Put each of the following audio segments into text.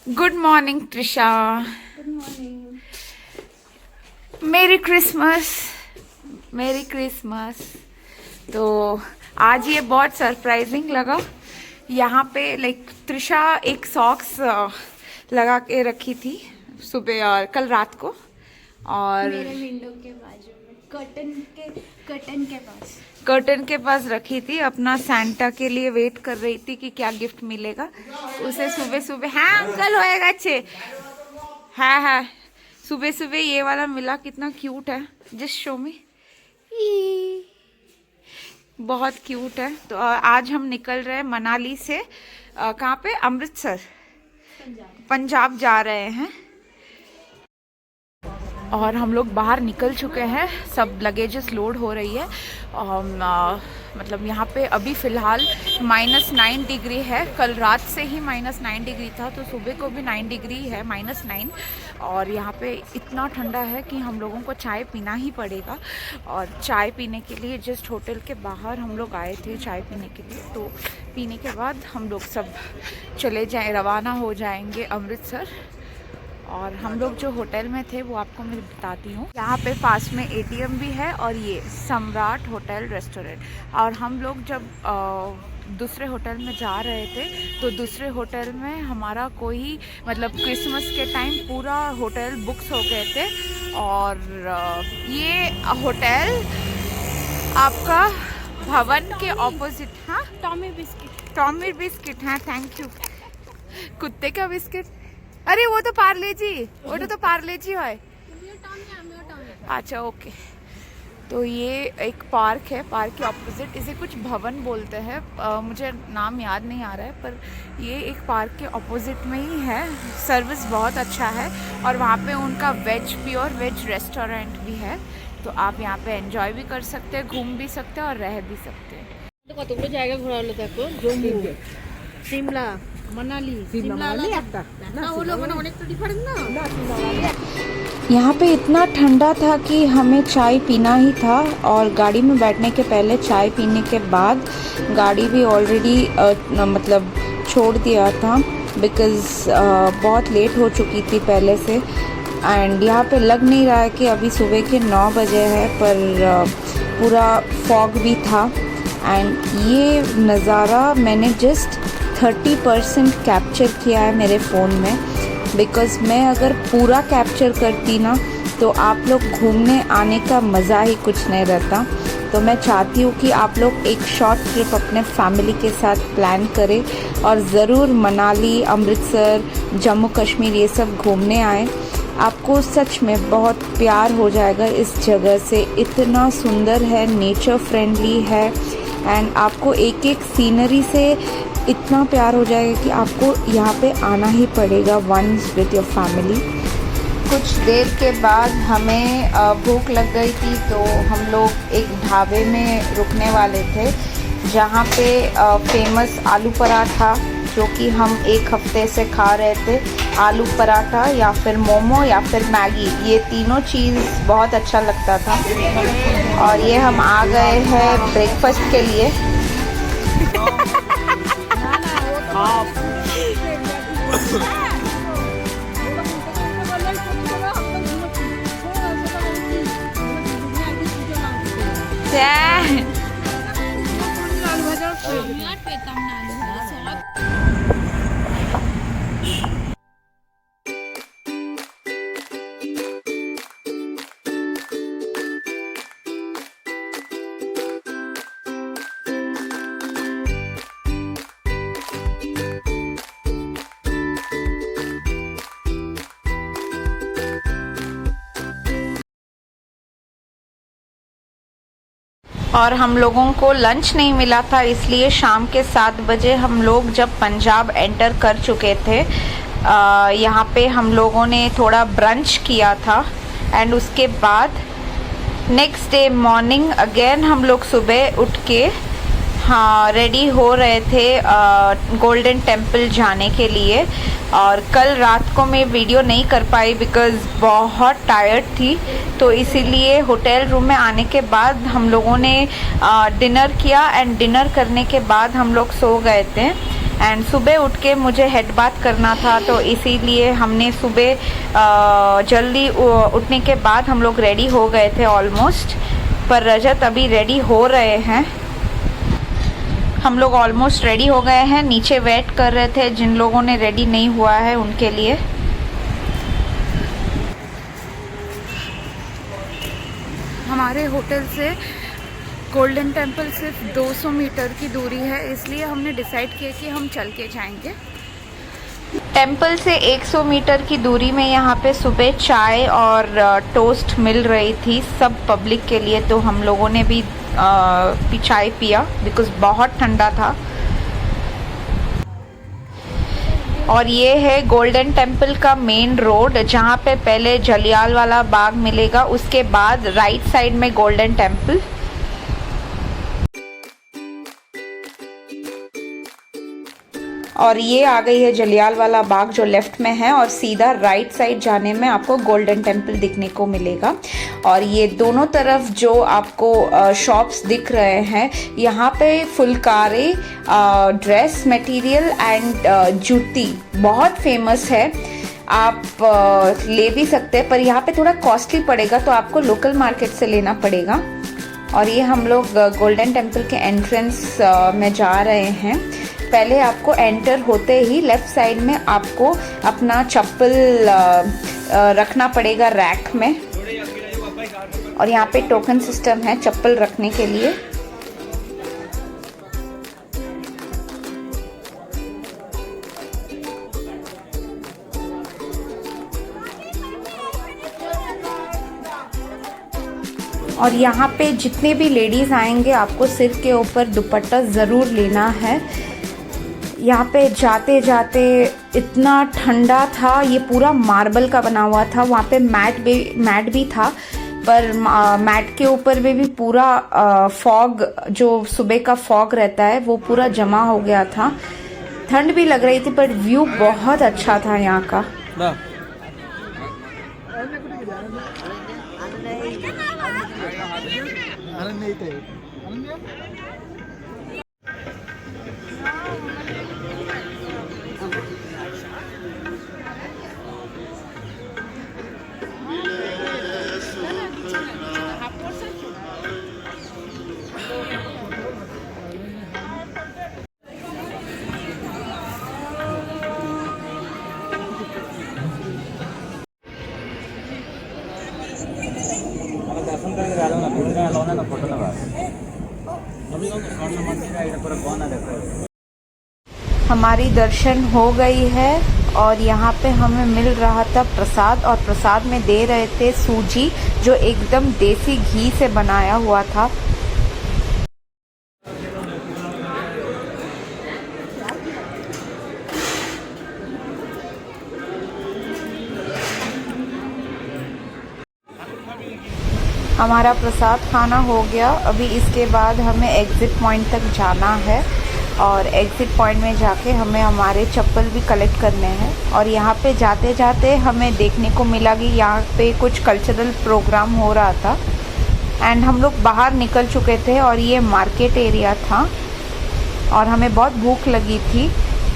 Good morning Trisha. Good morning. मेरी Christmas, मेरी Christmas. तो आज ये बहुत सरप्राइजिंग लगा। यहाँ पे लाइक त्रिशा एक सॉक्स लगा के रखी थी सुबह और कल रात को, और मेरे विंडो के बाजू में कर्टन के पास कर्टन के पास रखी थी। अपना सैंटा के लिए वेट कर रही थी कि क्या गिफ्ट मिलेगा उसे। सुबह सुबह हाँ अंकल होएगा अच्छे, है सुबह सुबह ये वाला मिला। कितना क्यूट है, जस्ट शो मी। बहुत क्यूट है। तो आज हम निकल रहे हैं मनाली से। कहाँ पे? अमृतसर, पंजाब जा रहे हैं। और हम लोग बाहर निकल चुके हैं, सब लगेजेस लोड हो रही है। मतलब यहाँ पे अभी फ़िलहाल -9 डिग्री है। कल रात से ही -9 डिग्री था, तो सुबह को भी 9 डिग्री है, -9। और यहाँ पे इतना ठंडा है कि हम लोगों को चाय पीना ही पड़ेगा। और चाय पीने के लिए जस्ट होटल के बाहर हम लोग आए थे चाय पीने के लिए। तो पीने के बाद हम लोग सब रवाना हो जाएंगे अमृतसर। और हम लोग जो होटल में थे वो आपको मैं बताती हूँ। यहाँ पे पास में एटीएम भी है और ये सम्राट होटल रेस्टोरेंट। और हम लोग जब दूसरे होटल में जा रहे थे तो दूसरे होटल में हमारा कोई मतलब क्रिसमस के टाइम पूरा होटल बुक्स हो गए थे। और ये होटल आपका भवन के ऑपोजिट। हाँ, टॉमी बिस्किट। हाँ, थैंक यू। कुत्ते का बिस्किट? अरे वो तो पार्ले जी, है। अच्छा, ओके। तो ये एक पार्क है, पार्क के ऑपोजिट इसे कुछ भवन बोलते हैं। मुझे नाम याद नहीं आ रहा है, पर ये एक पार्क के ऑपोजिट में ही है। सर्विस बहुत अच्छा है और वहाँ पे उनका प्योर वेज रेस्टोरेंट भी है। तो आप यहाँ पे एंजॉय भी कर सकते हैं, घूम भी सकते हैं और रह भी सकते हैं। तो কতগুলো জায়গা ঘোরা হলো দেখো, জম্মু, সিমলা, मनाली। না হলো মানে অনেকটা ডিফারেন্ট না। यहाँ पे इतना ठंडा था कि हमें चाय पीना ही था। और गाड़ी में बैठने के पहले चाय पीने के बाद गाड़ी भी ऑलरेडी मतलब छोड़ दिया था, बिकॉज़ बहुत लेट हो चुकी थी पहले से। एंड यहाँ पे लग नहीं रहा है कि अभी सुबह के 9 बजे है, पर पूरा फॉग भी था। एंड ये नज़ारा मैंने जस्ट 30% कैप्चर किया है मेरे फ़ोन में, बिकॉज़ मैं अगर पूरा कैप्चर करती ना तो आप लोग घूमने आने का मज़ा ही कुछ नहीं रहता। तो मैं चाहती हूँ कि आप लोग एक शॉर्ट ट्रिप अपने फैमिली के साथ प्लान करें और ज़रूर मनाली, अमृतसर, जम्मू कश्मीर ये सब घूमने आएँ। आपको सच में बहुत प्यार हो जाएगा इस जगह से। इतना सुंदर है, नेचर फ्रेंडली है। एंड आपको एक एक सीनरी से इतना प्यार हो जाएगा कि आपको यहाँ पे आना ही पड़ेगा वंस विद योर फैमिली। कुछ देर के बाद हमें भूख लग गई थी, तो हम लोग एक ढाबे में रुकने वाले थे जहाँ पे फेमस आलू पराठा, जो कि हम एक हफ्ते से खा रहे थे। आलू पराठा या फिर मोमो या फिर मैगी, ये तीनों चीज़ बहुत अच्छा लगता था। और ये हम आ गए हैं ब्रेकफास्ट के लिए। और हम लोगों को लंच नहीं मिला था, इसलिए शाम के 7 बजे हम लोग जब पंजाब एंटर कर चुके थे, यहाँ पे हम लोगों ने थोड़ा ब्रंच किया था। एंड उसके बाद नेक्स्ट डे मॉर्निंग अगेन हम लोग सुबह उठ के हाँ, रेडी हो रहे थे गोल्डन टेम्पल जाने के लिए। और कल रात को मैं वीडियो नहीं कर पाई बिकॉज़ बहुत टायर्ड थी, तो इसीलिए होटल रूम में आने के बाद हम लोगों ने डिनर किया एंड डिनर करने के बाद हम लोग सो गए थे। एंड सुबह उठ के मुझे हेड बाथ करना था, तो इसीलिए हमने सुबह जल्दी उठने के बाद हम लोग रेडी हो गए थे ऑलमोस्ट। पर रजत अभी रेडी हो रहे हैं। हम लोग ऑलमोस्ट रेडी हो गए हैं, नीचे वेट कर रहे थे जिन लोगों ने रेडी नहीं हुआ है उनके लिए। हमारे होटल से गोल्डन टेम्पल सिर्फ 200 मीटर की दूरी है, इसलिए हमने डिसाइड किया कि हम चल के जाएंगे। टेम्पल से 100 मीटर की दूरी में यहाँ पे सुबह चाय और टोस्ट मिल रही थी सब पब्लिक के लिए, तो हम लोगों ने भी चाय पिया बिकॉज़ बहुत ठंडा था। और ये है गोल्डन टेम्पल का मेन रोड, जहाँ पे पहले जलियांवाला बाग मिलेगा, उसके बाद राइट साइड में गोल्डन टेम्पल। और ये आ गई है जलियांवाला बाग जो लेफ्ट में है, और सीधा राइट साइड जाने में आपको गोल्डन टेम्पल दिखने को मिलेगा। और ये दोनों तरफ जो आपको शॉप्स दिख रहे हैं, यहाँ पे फुलकारी, ड्रेस मटेरियल एंड जूती बहुत फेमस है। आप ले भी सकते हैं, पर यहाँ पे थोड़ा कॉस्टली पड़ेगा, तो आपको लोकल मार्केट से लेना पड़ेगा। और ये हम लोग गोल्डन टेम्पल के एंट्रेंस में जा रहे हैं। पहले आपको एंटर होते ही लेफ़्ट साइड में आपको अपना चप्पल रखना पड़ेगा रैक में, और यहाँ पे टोकन सिस्टम है चप्पल रखने के लिए। और यहाँ पे जितने भी लेडीज़ आएंगे आपको सिर के ऊपर दुपट्टा ज़रूर लेना है। यहाँ पे जाते जाते इतना ठंडा था, ये पूरा मार्बल का बना हुआ था। वहाँ पे मैट भी था, पर मैट के ऊपर भी पूरा फॉग, जो सुबह का फॉग रहता है, वो पूरा जमा हो गया था। ठंड भी लग रही थी, पर व्यू बहुत अच्छा था यहाँ का। हमारी दर्शन हो गई है, और यहाँ पे हमें मिल रहा था प्रसाद, और प्रसाद में दे रहे थे सूजी, जो एकदम देसी घी से बनाया हुआ था। हमारा प्रसाद खाना हो गया। अभी इसके बाद हमें एग्ज़िट पॉइंट तक जाना है, और एग्ज़िट पॉइंट में जाके हमें हमारे चप्पल भी कलेक्ट करने हैं। और यहाँ पे जाते जाते हमें देखने को मिला कि यहाँ पे कुछ कल्चरल प्रोग्राम हो रहा था, एंड हम लोग बाहर निकल चुके थे, और ये मार्केट एरिया था, और हमें बहुत भूख लगी थी।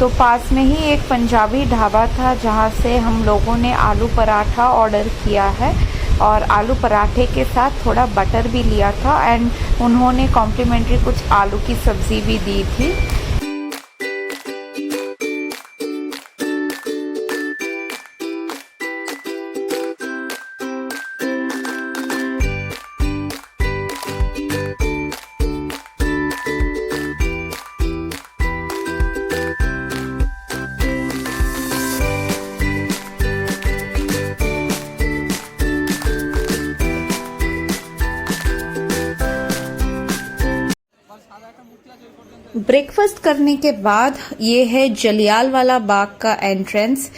तो पास में ही एक पंजाबी ढाबा था, जहाँ से हम लोगों ने आलू पराठा ऑर्डर किया है, और आलू पराठे के साथ थोड़ा बटर भी लिया था, एंड उन्होंने कॉम्प्लीमेंट्री कुछ आलू की सब्ज़ी भी दी थी। ब्रेकफास्ट करने के बाद ये है जलियांवाला बाग का एंट्रेंस।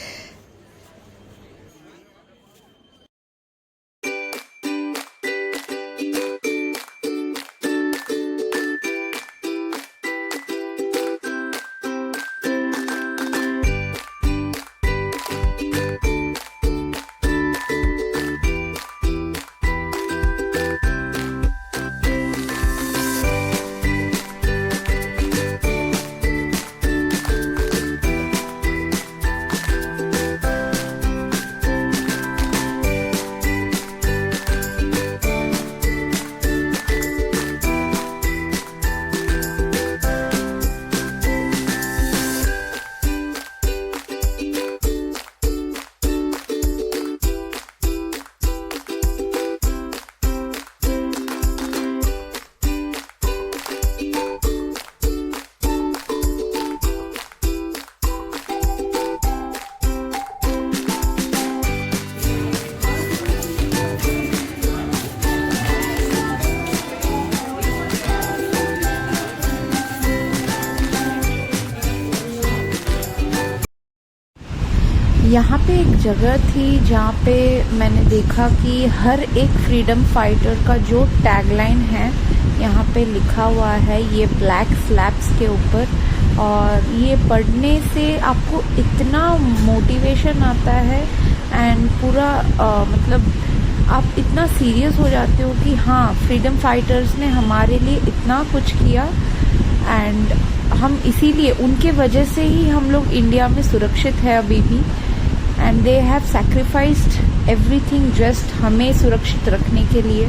यहाँ पे एक जगह थी जहाँ पे मैंने देखा कि हर एक फ्रीडम फाइटर का जो टैगलाइन है यहाँ पे लिखा हुआ है, ये ब्लैक स्लैब्स के ऊपर। और ये पढ़ने से आपको इतना मोटिवेशन आता है एंड पूरा मतलब आप इतना सीरियस हो जाते हो कि हाँ, फ्रीडम फाइटर्स ने हमारे लिए इतना कुछ किया एंड हम इसीलिए उनके वजह से ही हम लोग इंडिया में सुरक्षित है अभी भी। And they have sacrificed everything just हमें सुरक्षित रखने के लिए।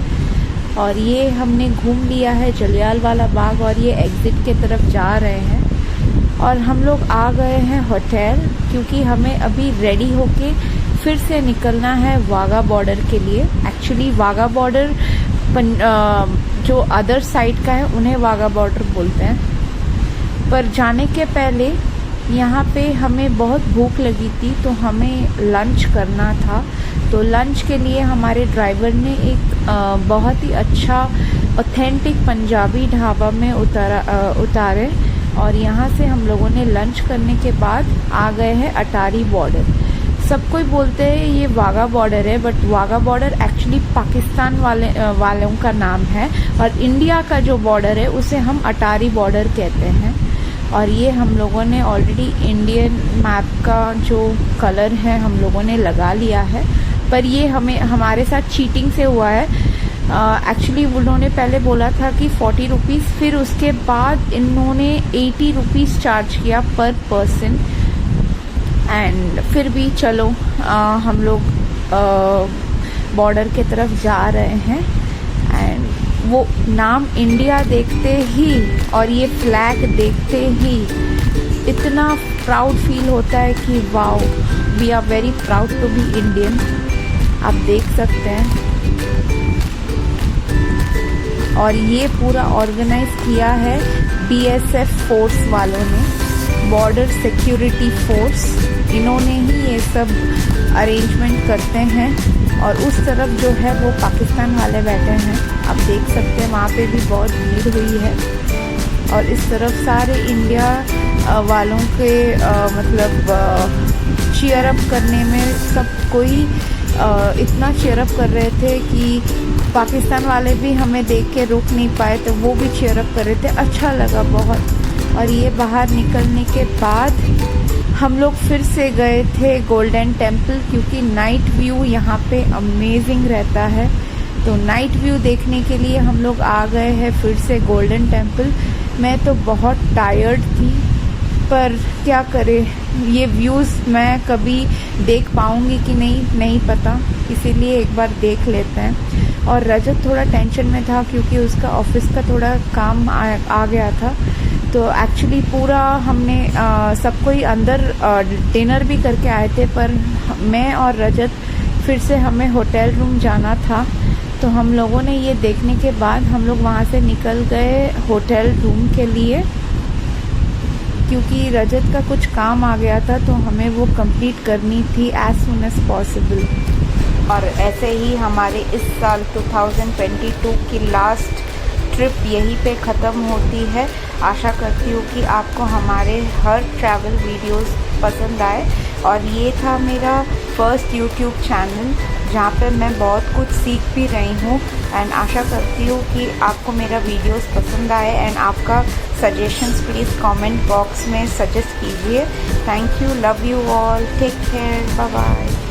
और ये हमने घूम लिया है जलियांवाला बाग और ये एग्ज़िट के तरफ जा रहे हैं और हम लोग आ गए हैं होटल, क्योंकि हमें अभी रेडी होके फिर से निकलना है वाघा बॉर्डर के लिए। एक्चुअली वाघा बॉर्डर जो अदर साइड का है उन्हें वाघा बॉर्डर बोलते हैं। पर जाने के पहले यहाँ पे हमें बहुत भूख लगी थी तो हमें लंच करना था। तो लंच के लिए हमारे ड्राइवर ने एक बहुत ही अच्छा ऑथेंटिक पंजाबी ढाबा में उतारे और यहाँ से हम लोगों ने लंच करने के बाद आ गए हैं अटारी बॉर्डर। सब कोई बोलते हैं ये वाघा बॉर्डर है, but Wagah border actually Pakistan वालों का नाम है और इंडिया का जो बॉर्डर है उसे हम अटारी बॉर्डर कहते हैं। और ये हम लोगों ने ऑलरेडी इंडियन मैप का जो कलर है हम लोगों ने लगा लिया है, पर ये हमारे साथ चीटिंग से हुआ है। एक्चुअली उन्होंने पहले बोला था कि 40 रुपीज़, फिर उसके बाद इन्होंने 80 रुपीज़ चार्ज किया पर पर्सन। एंड फिर भी चलो हम लोग बॉर्डर के तरफ जा रहे हैं एंड वो नाम इंडिया देखते ही और ये फ्लैग देखते ही इतना प्राउड फील होता है कि wow, we are very proud to be Indian. आप देख सकते हैं। और ये पूरा ऑर्गेनाइज किया है BSF फोर्स वालों ने, बॉर्डर सिक्योरिटी फोर्स। इन्होंने ही ये सब अरेंजमेंट करते हैं। और उस तरफ जो है वो पाकिस्तान वाले बैठे हैं, आप देख सकते हैं वहाँ पे भी बहुत भीड़ हुई है। और इस तरफ सारे इंडिया वालों के मतलब चीयर अप करने में सब कोई इतना चीयर अप कर रहे थे कि पाकिस्तान वाले भी हमें देख के रुक नहीं पाए, तो वो भी चीयर अप कर रहे थे। अच्छा लगा बहुत। और ये बाहर निकलने के बाद हम लोग फिर से गए थे गोल्डन टेम्पल, क्योंकि नाइट व्यू यहाँ पे अमेजिंग रहता है। तो नाइट व्यू देखने के लिए हम लोग आ गए हैं फिर से गोल्डन टेम्पल। मैं तो बहुत टायर्ड थी, पर क्या करें, ये व्यूज़ मैं कभी देख पाऊँगी कि नहीं पता, इसीलिए एक बार देख लेते हैं। और रजत थोड़ा टेंशन में था क्योंकि उसका ऑफिस का थोड़ा काम आ गया था। तो एक्चुअली पूरा हमने सबको ही अंदर डिनर भी करके आए थे, पर मैं और रजत फिर से हमें होटल रूम जाना था। तो हम लोगों ने ये देखने के बाद हम लोग वहाँ से निकल गए होटल रूम के लिए, क्योंकि रजत का कुछ काम आ गया था तो हमें वो कंप्लीट करनी थी एज सुन एज पॉसिबल। और ऐसे ही हमारे इस साल 2022 की लास्ट ट्रिप यहीं पे ख़त्म होती है। आशा करती हूँ कि आपको हमारे हर ट्रैवल वीडियोस पसंद आए। और ये था मेरा फर्स्ट यूट्यूब चैनल जहाँ पे मैं बहुत कुछ सीख भी रही हूँ। एंड आशा करती हूँ कि आपको मेरा वीडियोस पसंद आए। एंड आपका सजेशंस प्लीज़ कमेंट बॉक्स में सजेस्ट कीजिए। Thank you, love you all, take care, bye bye.